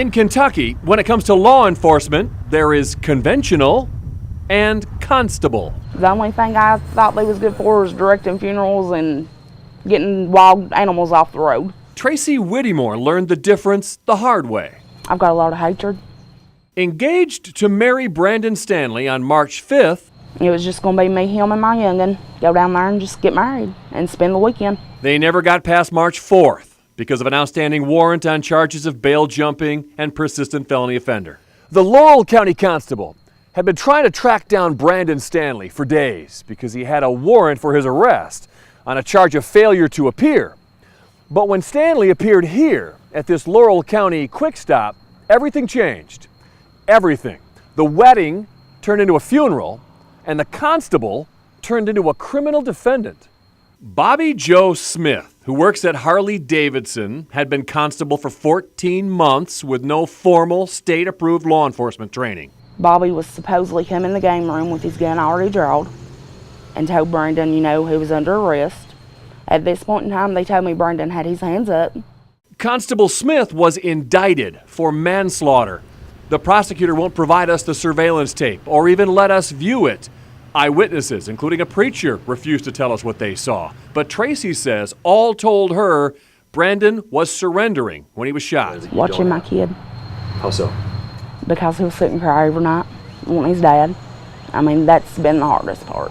In Kentucky, when it comes to law enforcement, there is conventional and constable. The only thing I thought they was good for was directing funerals and getting wild animals off the road. Tracy Whittemore learned the difference the hard way. I've got a lot of hatred. Engaged to marry Brandon Stanley on March 5th, It was just going to be me, him, and my young'un. Go down there and just get married and spend the weekend. they never got past March 4th because of an outstanding warrant on charges of bail jumping and persistent felony offender. The Laurel County Constable had been trying to track down Brandon Stanley for days because he had a warrant for his arrest on a charge of failure to appear. But when Stanley appeared here at this Laurel County quick stop, everything changed. Everything. The wedding turned into a funeral, and the constable turned into a criminal defendant. Bobby Joe Smith, who works at Harley-Davidson, had been constable for 14 months with no formal state-approved law enforcement training. Bobby was supposedly come in the game room with his gun already drawn and told Brandon, he was under arrest. At this point in time, they told me Brandon had his hands up. Constable Smith was indicted for manslaughter. The prosecutor won't provide us the surveillance tape or even let us view it. Eyewitnesses, including a preacher, refused to tell us what they saw. But Tracy says all told her Brandon was surrendering when he was shot. Watching my kid. How so? Because he'll sit and cry every night wanting his dad. That's been the hardest part,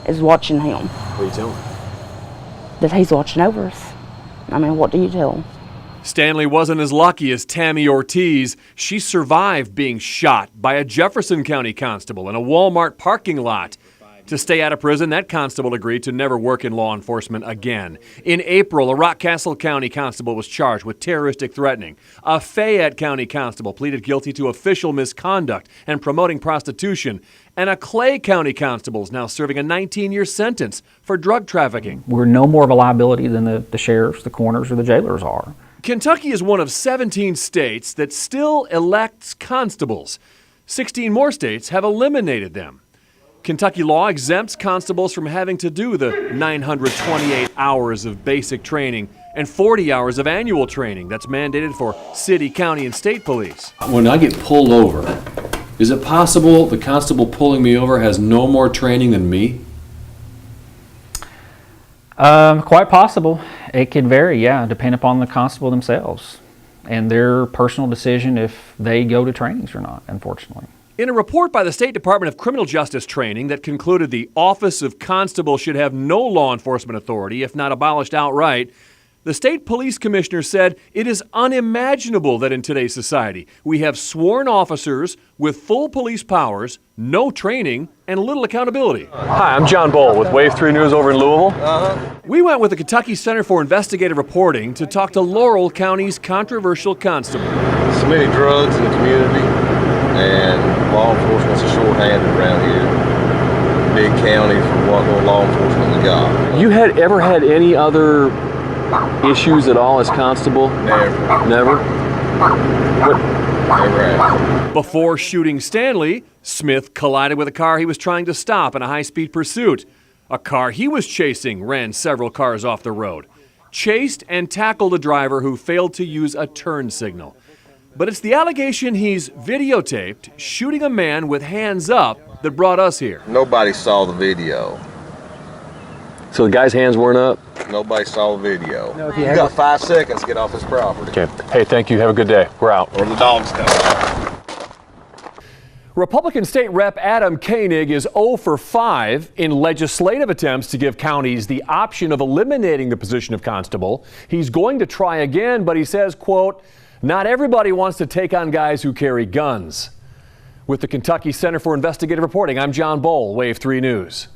is watching him. What are you telling him? That he's watching over us. What do you tell him? Stanley wasn't as lucky as Tammy Ortiz. She survived being shot by a Jefferson County constable in a Walmart parking lot. To stay out of prison, that constable agreed to never work in law enforcement again. In April, a Rockcastle County constable was charged with terroristic threatening. A Fayette County constable pleaded guilty to official misconduct and promoting prostitution. And a Clay County constable is now serving a 19-year sentence for drug trafficking. We're no more of a liability than the sheriffs, the coroners, or the jailers are. Kentucky is one of 17 states that still elects constables. 16 more states have eliminated them. Kentucky law exempts constables from having to do the 928 hours of basic training and 40 hours of annual training that's mandated for city, county, and state police. When I get pulled over, is it possible the constable pulling me over has no more training than me? Quite possible. It could vary, depending upon the constable themselves and their personal decision if they go to trainings or not, unfortunately. In a report by the State Department of Criminal Justice Training that concluded the Office of Constable should have no law enforcement authority, if not abolished outright, the state police commissioner said it is unimaginable that in today's society we have sworn officers with full police powers, no training, and little accountability. Hi, I'm John Boel with Wave 3 News over in Louisville. We went with the Kentucky Center for Investigative Reporting to talk to Laurel County's controversial constable. So many drugs in the community, and law enforcement's a shorthanded around here. Big county for what little law enforcement we got. You had ever had any other issues at all as constable? Never. Never? Never had. Before shooting Stanley, Smith collided with a car he was trying to stop in a high-speed pursuit. A car he was chasing ran several cars off the road, chased and tackled a driver who failed to use a turn signal. But it's the allegation he's videotaped shooting a man with hands up that brought us here. Nobody saw the video. So the guy's hands weren't up? Nobody saw the video. No, you got 5 seconds to get off this property. Okay. Hey, thank you. Have a good day. We're out. Or the dog's coming. Republican State Rep Adam Koenig is 0 for 5 in legislative attempts to give counties the option of eliminating the position of constable. He's going to try again, but he says, quote, not everybody wants to take on guys who carry guns. With the Kentucky Center for Investigative Reporting, I'm John Boel, Wave 3 News.